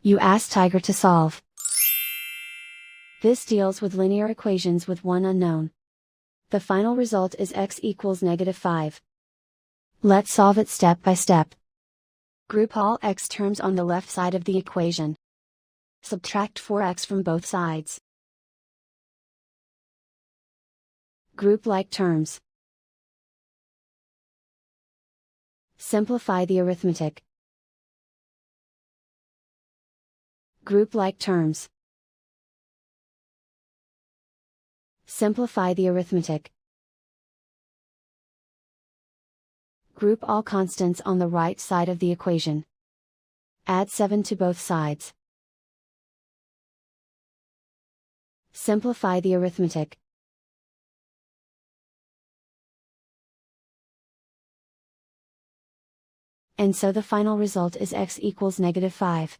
You ask Tiger to solve. This deals with linear equations with one unknown. The final result is x equals -5. Let's solve it step by step. Group all x terms on the left side of the equation. Subtract 4x from both sides. Group like terms. Simplify the arithmetic. Group like terms. Simplify the arithmetic. Group all constants on the right side of the equation. Add 7 to both sides. Simplify the arithmetic. And so the final result is x equals -5.